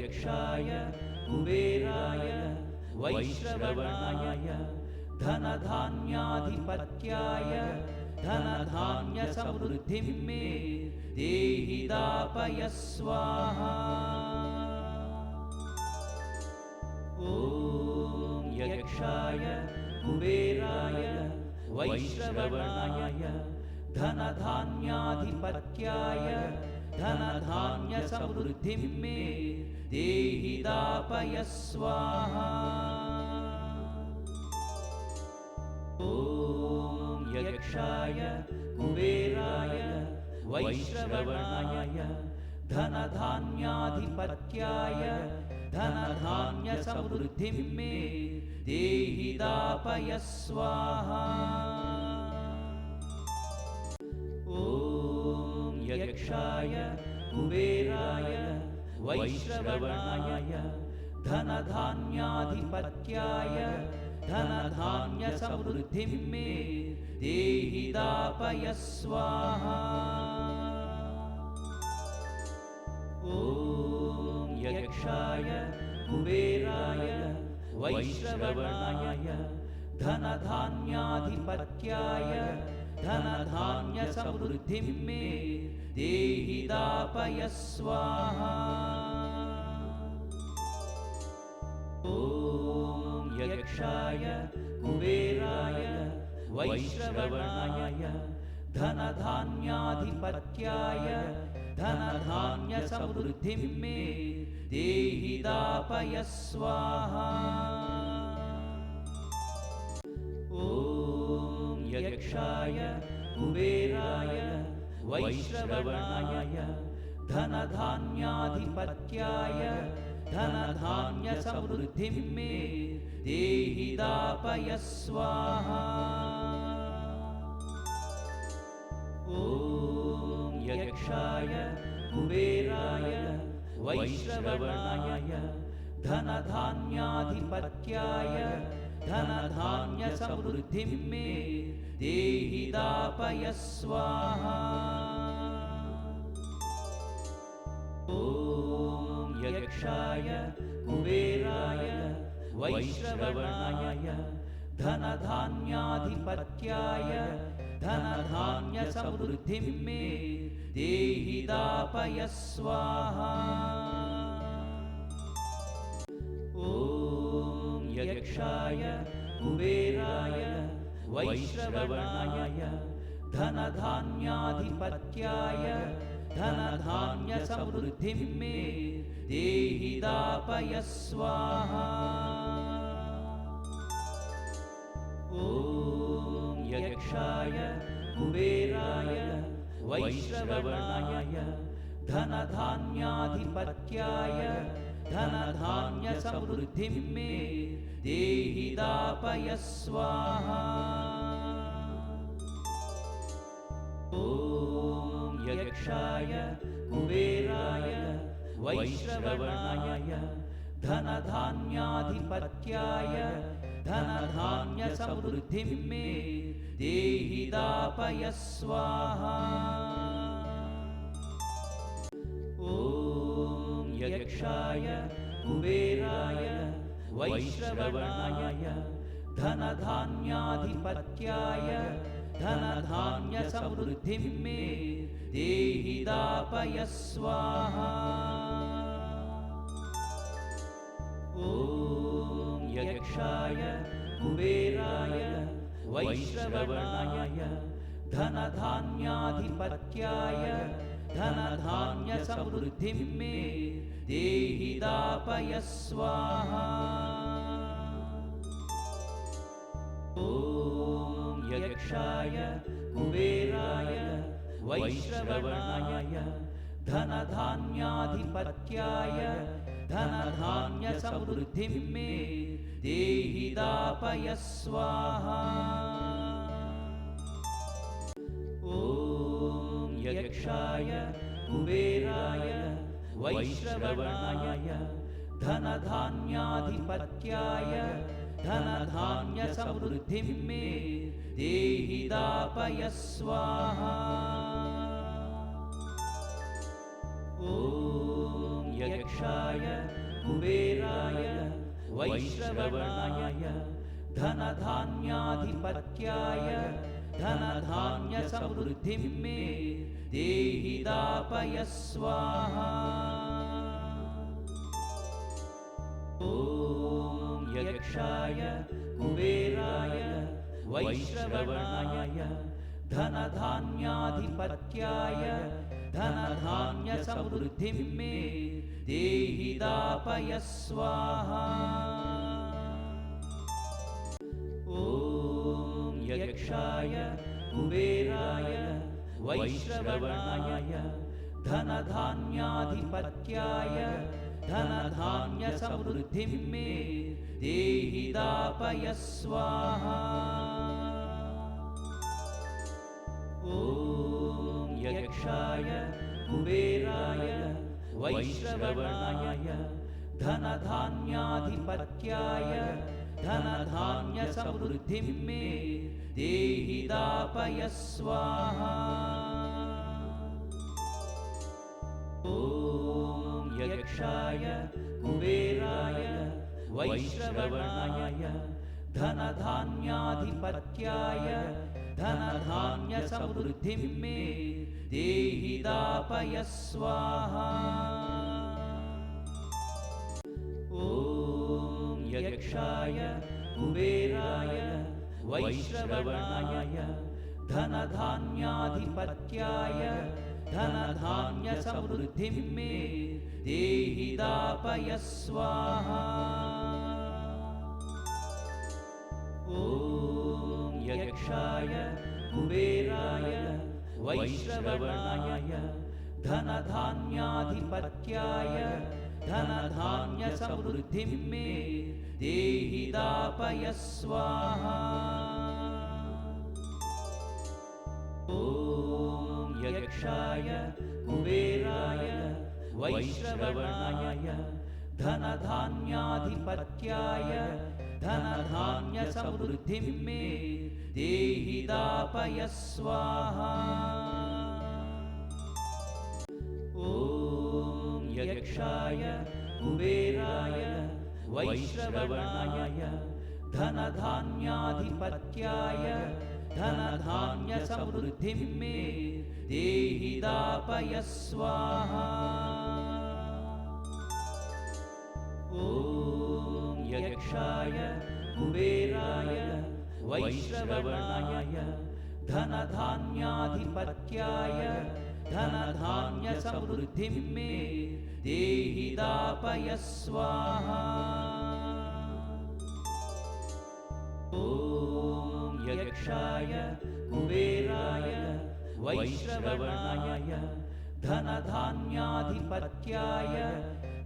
यक्षाय कुबेराय वैश्रवणाय धनधान्याधिपत्याय धनधान्यसमृद्धिं मे देहि दापय स्वाहा। ॐ यक्षाय कुबेराय वैश्रवणाय धनधान्याधिपत्याय धनधान्यसमृद्धिं मे देहि दापय स्वाहा। ॐ यक्षाय कुबेराय वैश्रवणाय धनधान्याधिपत्याय धनधान्यसमृद्धिं मे देहि दापय स्वाहा। ॐ यक्षाय कुबेराय वैश्रवणाय धनधान्याधिपत्याय धनधान्यसमृद्धिं मे देहि दापय स्वाहा। ॐ यक्षाय कुबेराय वैश्रवणाय धनधान्याधिपत्याय धनधान्यसमृद्धिं मे देहि दापय स्वाहा। ॐ यक्षाय कुबेराय वैश्रवणाय धनधान्याधिपत्याय धनधान्यसमृद्धिं मे देहि दापय स्वाहा। ॐ यक्षाय कुबेराय वैश्रवणाय धनधान्याधिपत्याय धनधान्यसमृद्धिं मे देहि दापय स्वाहा। ॐ यक्षाय कुबेराय वैश्रवणाय धनधान्याधिपत्याय धनधान्यसमृद्धिं मे देहि दापय स्वाहा। ॐ यक्षाय कुबेराय वैश्रवणाय धनधान्याधिपत्याय धनधान्यसमृद्धिं मे देहि दापय स्वाहा। ॐ यक्षाय कुबेराय वैश्रवणाय धनधान्याधिपत्याय धनधान्यसमृद्धिं मे देहि दापय स्वाहा। ॐ यक्षाय कुबेराय वैश्रवणाय धनधान्याधिपत्याय धनधान्यसमृद्धिं मे देहि दापय स्वाहा। ॐ यक्षाय कुबेराय वैश्रवणाय धनधान्याधिपत्याय धनधान्यसमृद्धिं मे देहि दापय स्वाहा। ॐ यक्षाय कुबेराय वैश्रवणाय धनधान्याधिपत्याय धनधान्यसमृद्धिं मे देहि दापय स्वाहा। ॐ यक्षाय कुबेराय वैश्रवणाय धनधान्याधिपत्याय धनधान्यसमृद्धिं मे देहि दापय स्वाहा। ॐ यक्षाय कुबेराय वैश्रवणाय धनधान्याधिपत्याय धनधान्यसमृद्धिं मे देहि दापय स्वाहा। ॐ यक्षाय कुबेराय वैश्रवणाय धनधान्याधिपत्याय धनधान्यसमृद्धिं मे देहि दापय स्वाहा। ॐ यक्षाय कुबेराय वैश्रवणाय धनधान्याधिपत्याय धनधान्यसमृद्धिं मे देहि दापय स्वाहा। ॐ यक्षाय कुबेराय वैश्रवणाय धनधान्याधिपत्याय धनधान्यसमृद्धिं मे देहि दापय स्वाहा। ॐ यक्षाय कुबेराय वैश्रवणाय धनधान्याधिपत्याय धनधान्यसमृद्धिं मे देहि दापय स्वाहा। ॐ यक्षाय कुबेराय वैश्रवणाय धनधान्याधिपत्याय धनधान्यसमृद्धिं मे देहि दापय स्वाहा। ॐ यक्षाय कुबेराय वैश्रवणाय धनधान्याधिपत्याय धनधान्यसमृद्धिं मे देहि दापय स्वाहा। ॐ यक्षाय कुबेराय वैश्रवणाय धनधान्याधिपत्याय धनधान्यसमृद्धिं मे देहि दापय स्वाहा। ॐ यक्षाय कुबेराय वैश्रवणाय धनधान्याधिपत्याय धनधान्यसमृद्धिं मे देहि दापय स्वाहा। ॐ यक्षाय कुबेराय वैश्रवणाय धनधान्याधिपत्याय धनधान्यसमृद्धिं मे देहि दापय स्वाहा। ॐ यक्षाय कुबेराय वैश्रवणाय धनधान्याधिपत्याय धनधान्यसमृद्धिं मे देहि दापय स्वाहा। ॐ यक्षाय कुबेराय वैश्रवणाय धनधान्याधिपत्याय धनधान्यसमृद्धिं मे देहि दापय स्वाहा। ॐ यक्षाय कुबेराय वैश्रवणाय धनधान्याधिपत्याय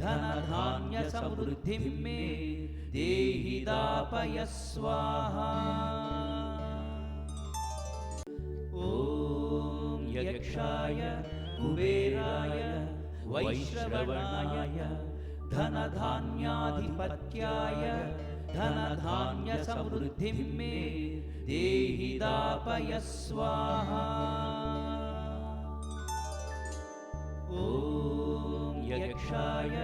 धनधान्यसमृद्धिं मे देहि दापय स्वाहा। ॐ यक्षाय कुबेराय वैश्रवणाय धनधान्याधिपत्याय धनधान्यसमृद्धिं मे देहि दापय स्वाहा। ॐ यक्षाय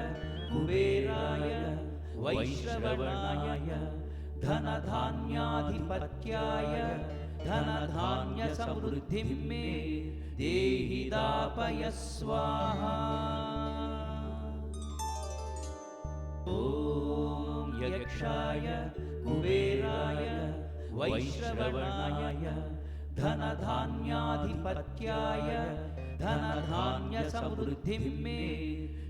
कुबेराय वैश्रवणाय धनधान्याधिपत्याय धनधान्यसमृद्धिं मे देहि दापय स्वाहा। ॐ यक्षाय कुबेराय वैश्रवणाय धनधान्याधिपत्याय धनधान्यसमृद्धिं मे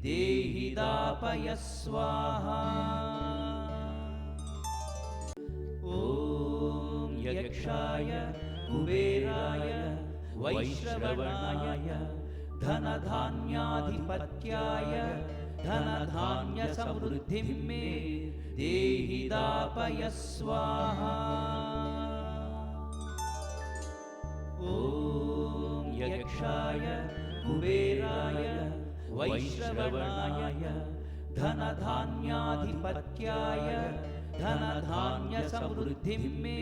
देहि दापय स्वाहा। ॐ यक्षाय कुबेराय वैश्रवणाय धनधान्याधिपत्याय धनधान्यसमृद्धिं मे देहि दापय स्वाहा। ॐ यक्षाय कुबेराय वैश्रवणाय धनधान्याधिपत्याय धनधान्यसमृद्धिं मे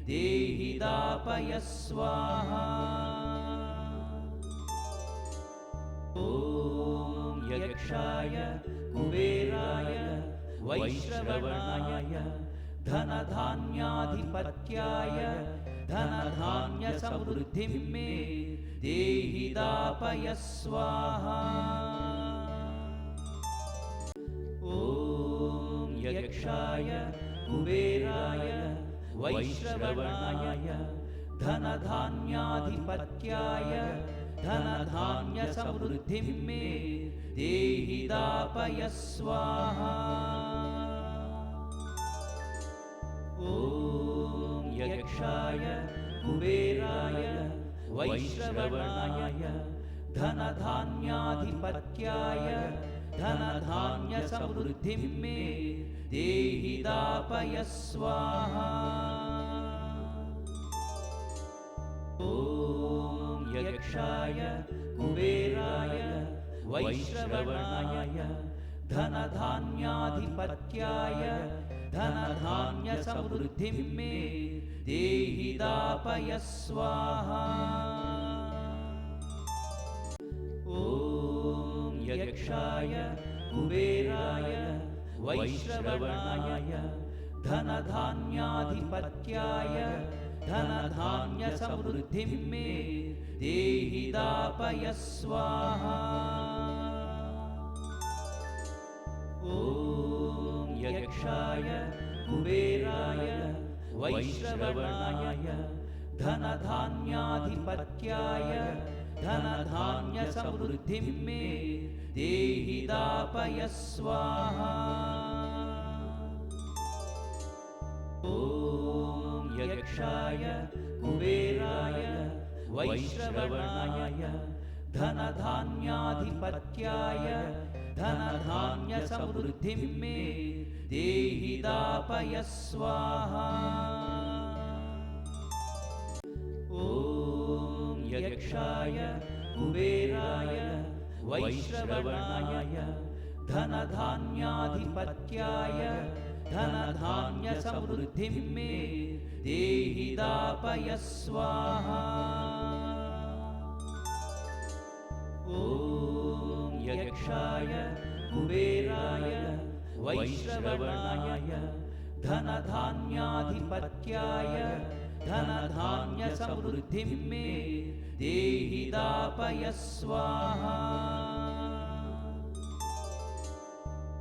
देहि दापय स्वाहा। ॐ यक्षाय कुबेराय वैश्रवणाय धनधान्याधिपत्याय धनधान्यसमृद्धिं मे देहि दापय स्वाहा। ॐ यक्षाय कुबेराय वैश्रवणाय धनधान्याधिपत्याय धनधान्यसमृद्धिं मे देहि दापय स्वाहा। ॐ यक्षाय कुबेराय वैश्रवणाय धनधान्याधिपत्याय धनधान्यसमृद्धिं मे देहि दापय स्वाहा। ॐ यक्षाय कुबेराय वैश्रवणाय धनधान्याधिपत्याय धनधान्यसमृद्धिं मे देहि दापय स्वाहा। ॐ यक्षाय कुबेराय वैश्रवणाय धनधान्याधिपत्याय धनधान्यसमृद्धिं मे देहि दापय स्वाहा। ॐ यक्षाय कुबेराय वैश्रवणाय धनधान्याधिपत्याय धनधान्यसमृद्धिं मे देहि दापय स्वाहा। ॐ यक्षाय कुबेराय वैश्रवणाय धनधान्याधिपत्याय धनधान्यसमृद्धिं मे देहि दापय स्वाहा। ॐ यक्षाय कुबेराय वैश्रवणाय धनधान्याधिपत्याय धनधान्यसमृद्धिं मे देहि दापय स्वाहा। ॐ यक्षाय कुबेराय वैश्रवणाय धनधान्याधिपत्याय धनधान्यसमृद्धिं मे देहि दापय स्वाहा।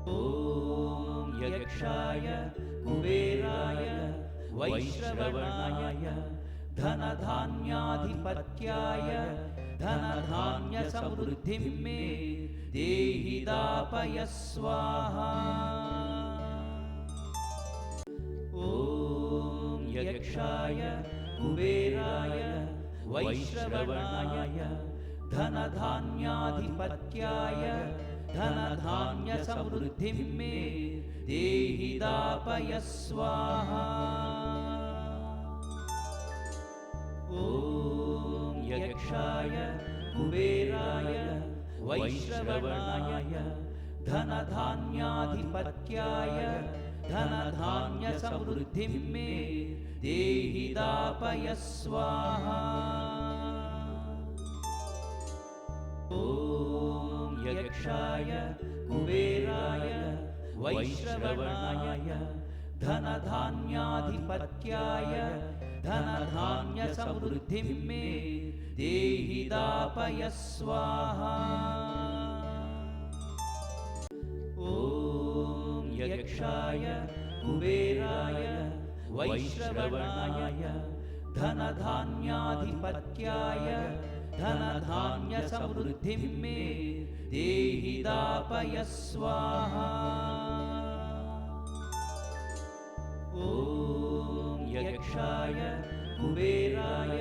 ॐ यक्षाय कुबेराय वैश्रवणाय धनधान्याधिपत्याय धनधान्यसमृद्धिं मे देहि दापय स्वाहा। ॐ यक्षाय कुबेराय वैश्रवणाय धनधान्याधिपत्याय धनधान्यसमृद्धिं मे देहि दापय स्वाहा। ॐ यक्षाय कुबेराय वैश्रवणाय धनधान्याधिपत्याय धनधान्यसमृद्धिं मे देहि दापय स्वाहा। ॐ यक्षाय कुबेराय वैश्रवणाय धनधान्याधिपत्याय धनधान्यसमृद्धिं मे देहि दापय स्वाहा। ॐ यक्षाय कुबेराय वैश्रवणाय धनधान्याधिपत्याय धनधान्यसमृद्धिं मे देहि दापय स्वाहा। ॐ यक्षाय कुबेराय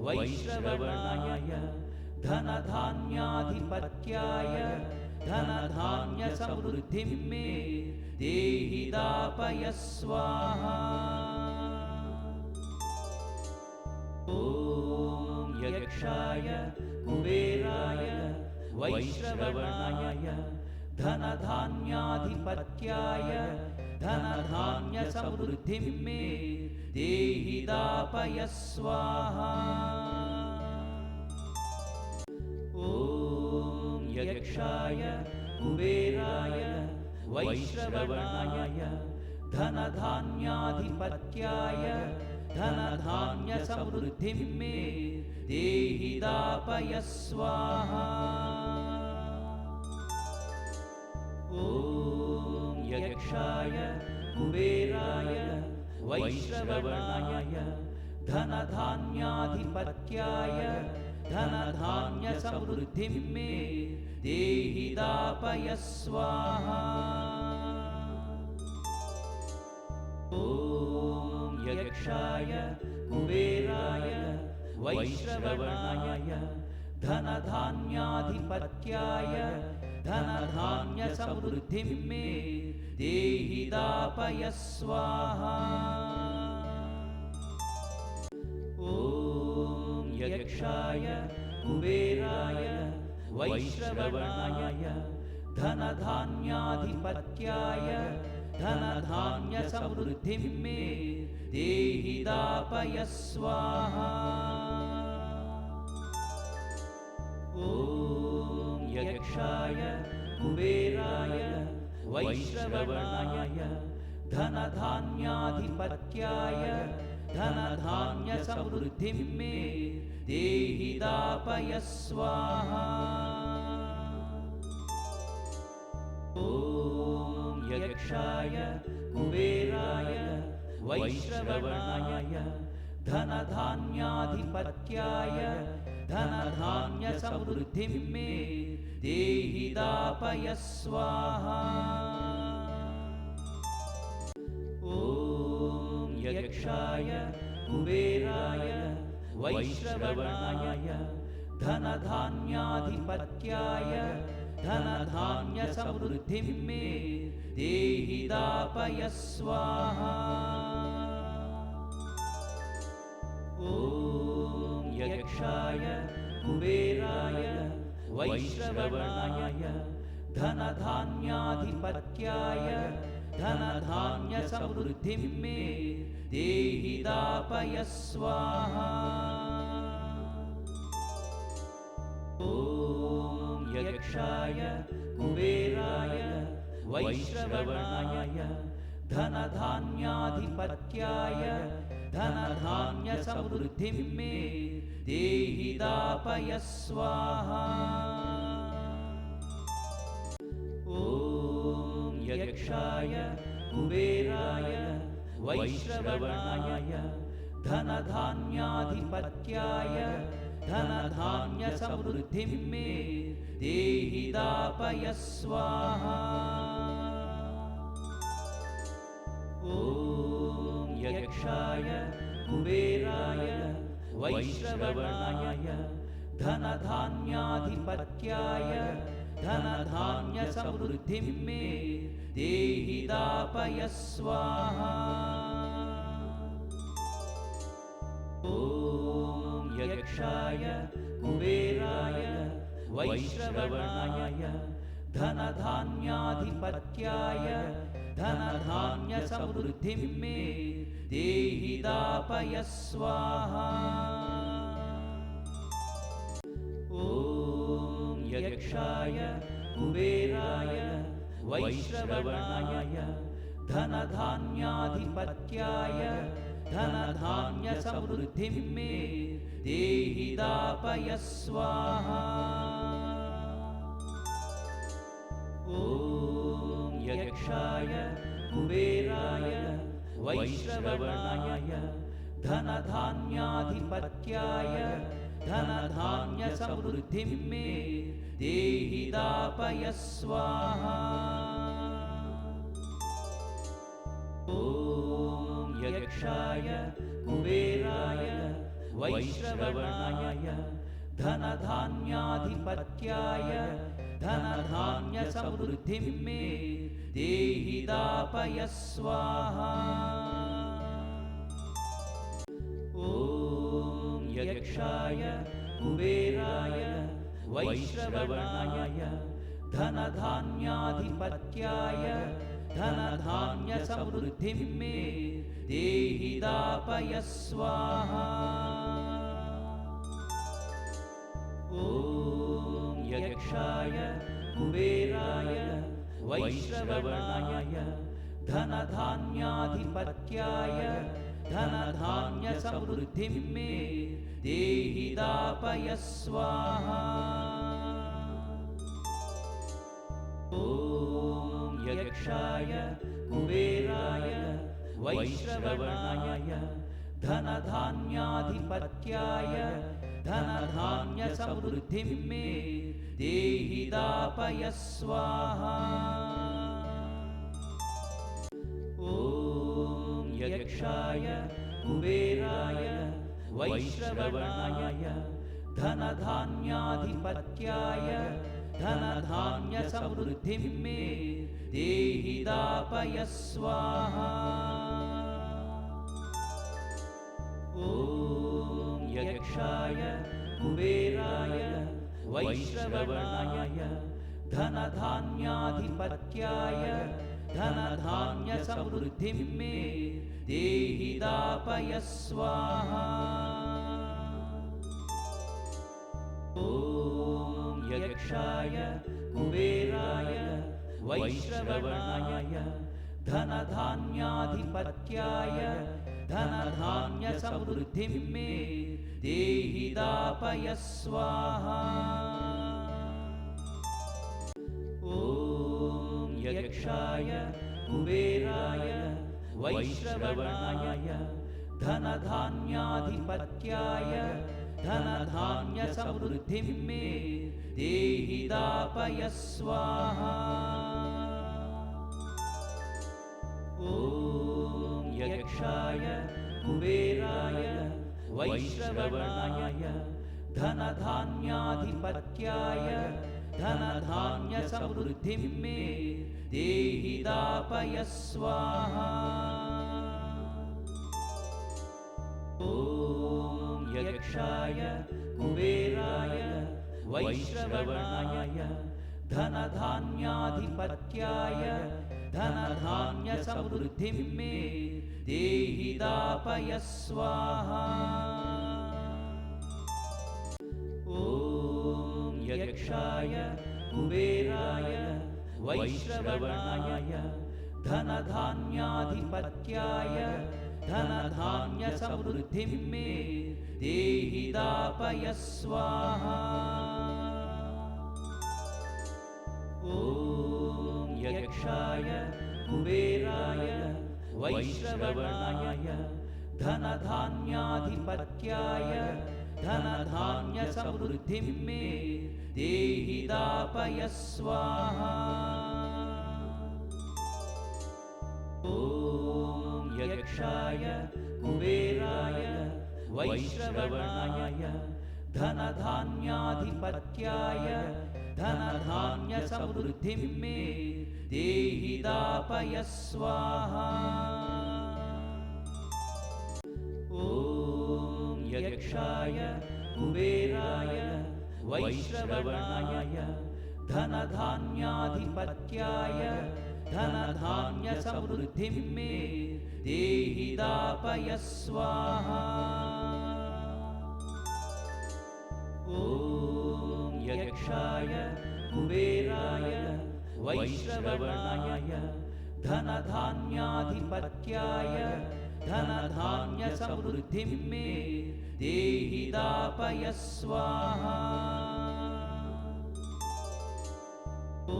वैश्रवणाय धनधान्याधिपत्याय धनधान्यसमृद्धिं मे देहि दापय स्वाहा। ॐ यक्षाय कुबेराय वैश्रवणाय धनधान्याधिपत्याय धनधान्यसमृद्धिं मे देहि दापय स्वाहा। ॐ यक्षाय कुबेराय वैश्रवणाय धनधान्याधिपत्याय धनधान्यसमृद्धिं मे देहि दापय स्वाहा। ॐ यक्षाय कुबेराय वैश्रवणाय धनधान्याधिपत्याय धनधान्यसमृद्धिं मे देहि दापय स्वाहा। ॐ यक्षाय कुबेराय वैश्रवणाय धनधान्याधिपत्याय धनधान्यसमृद्धिं मे देहि दापय स्वाहा। ॐ यक्षाय कुबेराय वैश्रवणाय धनधान्याधिपत्याय धनधान्यसमृद्धिं मे देहि दापय स्वाहा। ॐ यक्षाय कुबेराय वैश्रवणाय धनधान्याधिपत्याय धनधान्यसमृद्धिं मे देहि दापय स्वाहा। ॐ यक्षाय कुबेराय वैश्रवणाय धनधान्याधिपत्याय धनधान्यसमृद्धिं मे देहि दापय स्वाहा। ॐ यक्षाय कुबेराय वैश्रवणाय धनधान्याधिपत्याय धनधान्यसमृद्धिं मे देहि दापय स्वाहा। ॐ यक्षाय कुबेराय वैश्रवणाय धनधान्याधिपत्याय धनधान्यसमृद्धिं मे देहि दापय स्वाहा। ॐ यक्षाय कुबेराय वैश्रवणाय धनधान्याधिपत्याय धनधान्यसमृद्धिं मे देहि दापय स्वाहा। ॐ यक्षाय कुबेराय वैश्रवणाय धनधान्याधिपत्याय धनधान्यसमृद्धिं मे देहि दापय स्वाहा। ॐ यक्षाय कुबेराय वैश्रवणाय धनधान्याधिपत्याय धनधान्यसमृद्धिं मे देहि दापय स्वाहा। ॐ यक्षाय कुबेराय वैश्रवणाय धनधान्याधिपत्याय धनधान्यसमृद्धिं मे देहि दापय स्वाहा। ॐ यक्षाय कुबेराय वैश्रवणाय धनधान्याधिपत्याय धनधान्यसमृद्धिं मे देहि दापय स्वाहा। ॐ यक्षाय कुबेराय वैश्रवणाय धनधान्याधिपत्याय धनधान्यसमृद्धिं मे देहि दापय स्वाहा। ॐ यक्षाय कुबेराय वैश्रवणाय धनधान्याधिपत्याय धनधान्यसमृद्धिं मे देहि दापय स्वाहा। ॐ यक्षाय कुबेराय वैश्रवणाय धनधान्याधिपत्याय धनधान्यसमृद्धिं मे देहि दापय स्वाहा। ॐ यक्षाय कुबेराय वैश्रवणाय धनधान्याधिपत्याय धनधान्यसमृद्धिं मे देहि दापय स्वाहा। ॐ यक्षाय कुबेराय वैश्रवणाय धनधान्याधिपत्याय धनधान्यसमृद्धिं मे देहि दापय स्वाहा। ॐ यक्षाय कुबेराय वैश्रवणाय धनधान्याधिपत्याय धनधान्यसमृद्धिं मे देहि दापय स्वाहा। ॐ यक्षाय कुबेराय वैश्रवणाय धनधान्याधिपत्याय धनधान्यसमृद्धिं मे देहि दापय स्वाहा। ॐ यक्षाय कुबेराय वैश्रवणाय धनधान्याधिपत्याय धनधान्यसमृद्धिं मे देहि दापय स्वाहा। ॐ यक्षाय कुबेराय वैश्रवणाय धनधान्याधिपत्याय धनधान्यसमृद्धिं मे देहि दापय स्वाहा। ॐ यक्षाय कुबेराय वैश्रवणाय धनधान्याधिपत्याय धनधान्यसमृद्धिं मे देहि दापय स्वाहा। ॐ यक्षाय कुबेराय वैश्रवणाय धनधान्याधिपत्याय धनधान्यसमृद्धिं मे देहि दापय स्वाहा। ॐ यक्षाय कुबेराय वैश्रवणाय धनधान्याधिपत्याय धनधान्यसमृद्धिं मे देहि दापय स्वाहा। ॐ यक्षाय कुबेराय वैश्रवणाय धनधान्याधिपत्याय धनधान्यसमृद्धिं मे देहि दापय स्वाहा। ॐ यक्षाय कुबेराय वैश्रवणाय धनधान्याधिपत्याय धनधान्यसमृद्धिं मे देहि दापय स्वाहा। ॐ यक्षाय कुबेराय वैश्रवणाय धनधान्याधिपत्याय धनधान्यसमृद्धिं मे देहि दापय स्वाहा। ॐ यक्षाय कुबेराय वैश्रवणाय धनधान्याधिपत्याय धनधान्यसमृद्धिं मे देहि दापय स्वाहा। ॐ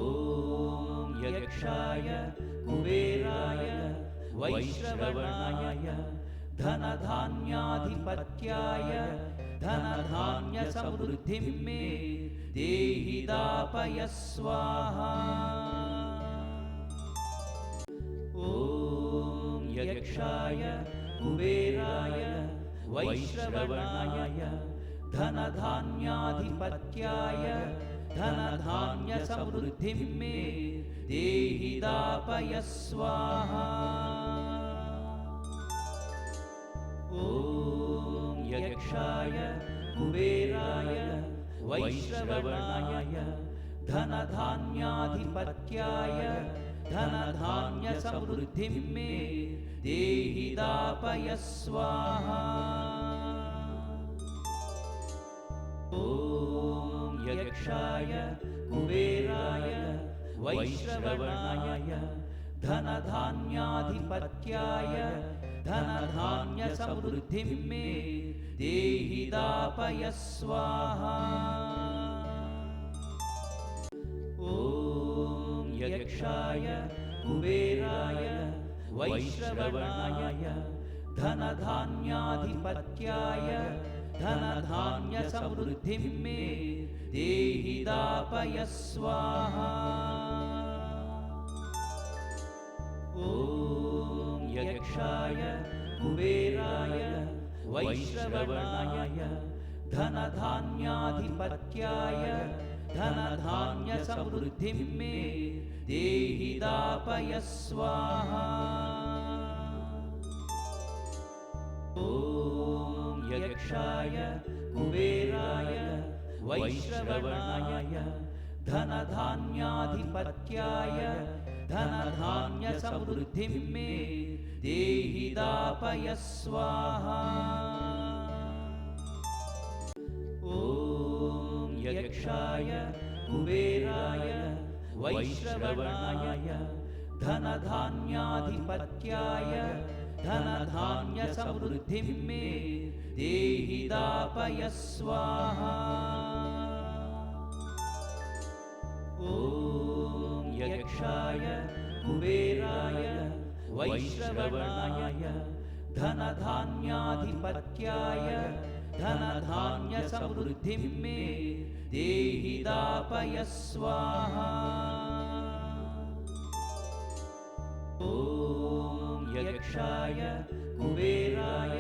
यक्षाय कुबेराय वैश्रवणाय धनधान्याधिपत्याय धनधान्यसमृद्धिं मे देहि दापय स्वाहा। ॐ यक्षाय कुबेराय वैश्रवणाय धनधान्याधिपत्याय धनधान्यसमृद्धिं मे देहि दापय स्वाहा। ॐ यक्षाय कुबेराय वैश्रवणाय धनधान्याधिपत्याय धनधान्यसमृद्धिं मे देहि दापय स्वाहा। ॐ यक्षाय कुबेराय वैश्रवणाय धनधान्याधिपत्याय धनधान्यसमृद्धिं मे देहि दापय स्वाहा। ॐ यक्षाय कुबेराय वैश्रवणाय धनधान्याधिपत्याय धनधान्यसमृद्धिं मे देहि दापय स्वाहा। ॐ यक्षाय कुबेराय वैश्रवणाय धनधान्याधिपत्याय धनधान्यसमृद्धिं मे देहि दापय स्वाहा। ॐ यक्षाय कुबेराय वैश्रवणाय धनधान्याधिपत्याय धनधान्यसमृद्धिं मे देहि दापय स्वाहा। ॐ यक्षाय कुबेराय वैश्रवणाय धनधान्याधिपत्याय धनधान्यसमृद्धिं मे देहि दापय स्वाहा। ॐ यक्षाय कुबेराय वैश्रवणाय धनधान्याधिपत्याय धनधान्यसमृद्धिं मे देहि दापय स्वाहा। ॐ यक्षाय कुबेराय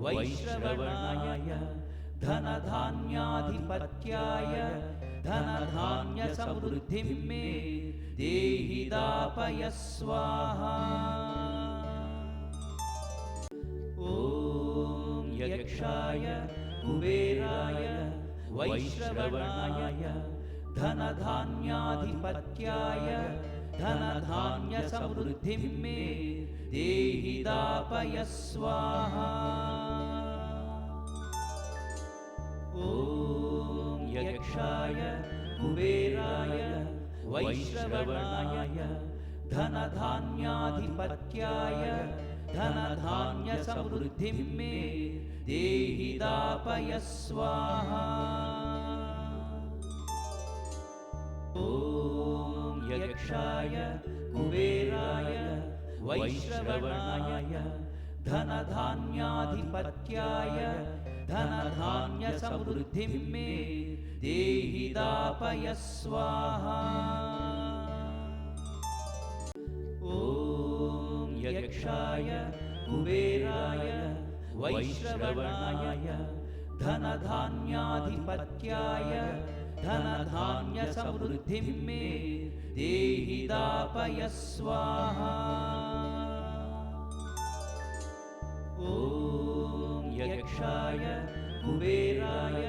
वैश्रवणाय धनधान्याधिपत्याय धनधान्यसमृद्धिं मे देहि दापय स्वाहा। ॐ यक्षाय कुबेराय वैश्रवणाय धनधान्याधिपत्याय धनधान्यसमृद्धिं मे देहि दापय स्वाहा। ॐ यक्षाय कुबेराय वैश्रवणाय धनधान्याधिपत्याय धनधान्यसमृद्धिं मे देहि दापय स्वाहा। ॐ यक्षाय कुबेराय वैश्रवणाय धनधान्याधिपत्याय धनधान्यसमृद्धिं मे देहि दापय स्वाहा। ॐ यक्षाय कुबेराय वैश्रवणाय धनधान्याधिपत्याय धनधान्यसमृद्धिं मे देहि दापय स्वाहा। ॐ यक्षाय कुबेराय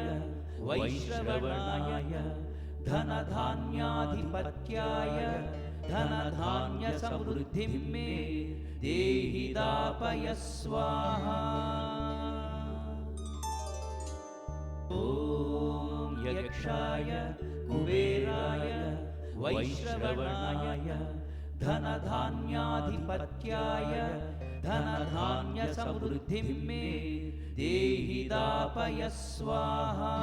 वैश्रवणाय धनधान्याधिपत्याय धनधान्यसमृद्धिं मे देहि दापय स्वाहा। ॐ यक्षाय कुबेराय वैश्रवणाय धनधान्याधिपत्याय धनधान्यसमृद्धिं मे देहि दापय स्वाहा।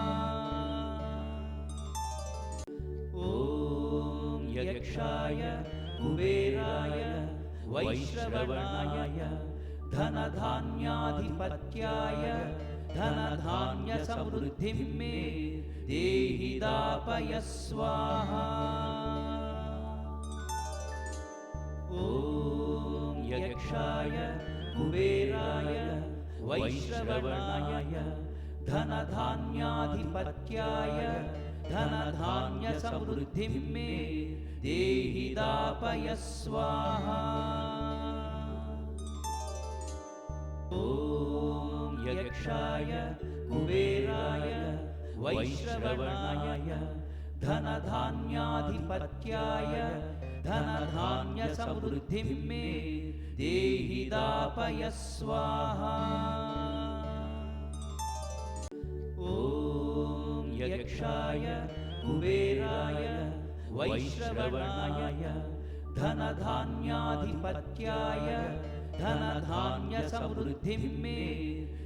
ॐ यक्षाय कुबेराय वैश्रवणाय धनधान्याधिपत्याय धनधान्यसमृद्धिं मे देहि दापय स्वाहा। ॐ यक्षाय कुबेराय वैश्रवणाय धनधान्याधिपत्याय धनधान्यसमृद्धिं मे देहि दापय स्वाहा। ॐ यक्षाय कुबेराय वैश्रवणाय धनधान्याधिपत्याय धनधान्यसमृद्धिं मे देहि दापय स्वाहा। ॐ यक्षाय कुबेराय वैश्रवणाय धनधान्याधिपत्याय धनधान्यसमृद्धिं मे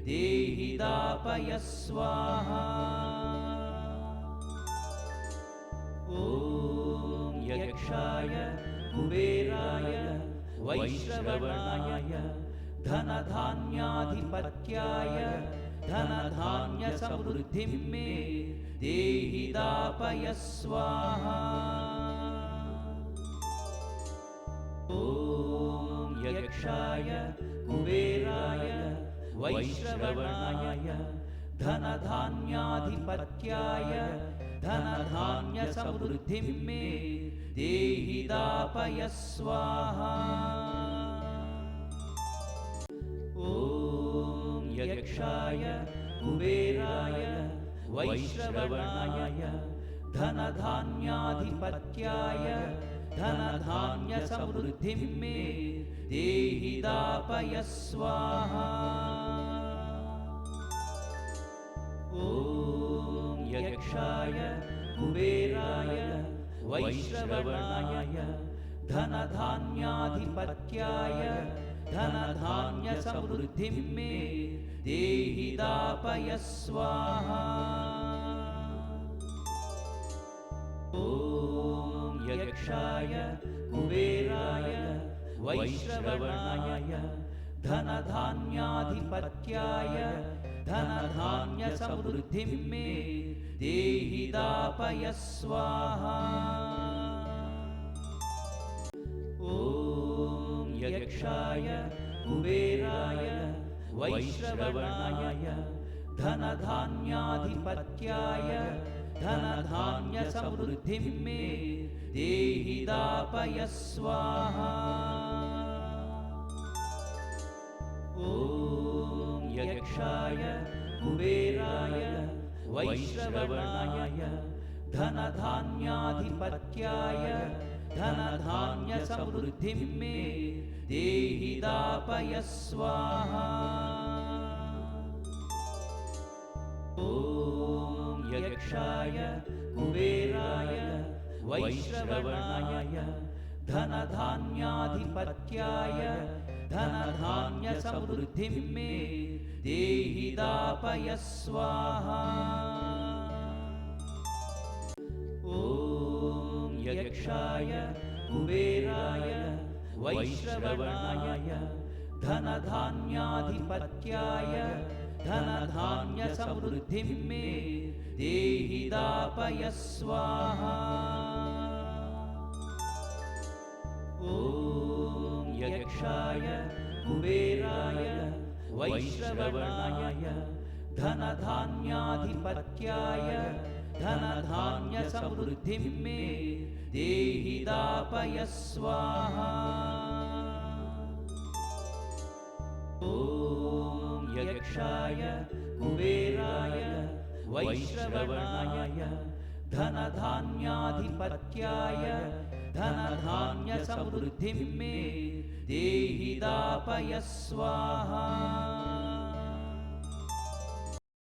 देहि दापय स्वाहा। ॐ यक्षाय कुबेराय वैश्रवणाय धनधान्याधिपत्याय धनधान्यसमृद्धिं मे देहि दापय स्वाहा। ॐ यक्षाय कुबेराय वैश्रवणाय धनधान्याधिपत्याय धनधान्यसमृद्धिं मे देहि दापय स्वाहा। ॐ यक्षाय कुबेराय वैश्रवणाय धनधान्याधिपत्याय धनधान्यसमृद्धिं मे देहि दापय स्वाहा। ॐ यक्षाय कुबेराय वैश्रवणाय धनधान्याधिपत्याय धनधान्यसमृद्धिं मे देहि दापय स्वाहा। ॐ यक्षाय कुबेराय वैश्रवणाय धनधान्याधिपत्याय धनधान्यसमृद्धिं मे देहि दापय स्वाहा। ॐ यक्षाय कुबेराय वैश्रवणाय धनधान्याधिपत्याय धनधान्यसमृद्धिं मे देहि दापय स्वाहा। ॐ यक्षाय कुबेराय वैश्रवणाय धनधान्याधिपत्याय धनधान्यसमृद्धिं मे देहि दापय स्वाहा। ॐ यक्षाय कुबेराय वैश्रवणाय धनधान्याधिपत्याय धनधान्यसमृद्धिं मे देहि दापय स्वाहा। ॐ यक्षाय कुबेराय वैश्रवणाय धनधान्याधिपत्याय धनधान्यसमृद्धिं मे देहि दापय स्वाहा। ॐ यक्षाय कुबेराय वैश्रवणाय धनधान्याधिपत्याय धनधान्यसमृद्धिं मे देहि दापय स्वाहा। ॐ यक्षाय कुबेराय वैश्रवणाय धनधान्याधिपत्याय धनधान्यसमृद्धिं मे देहि दापय स्वाहा।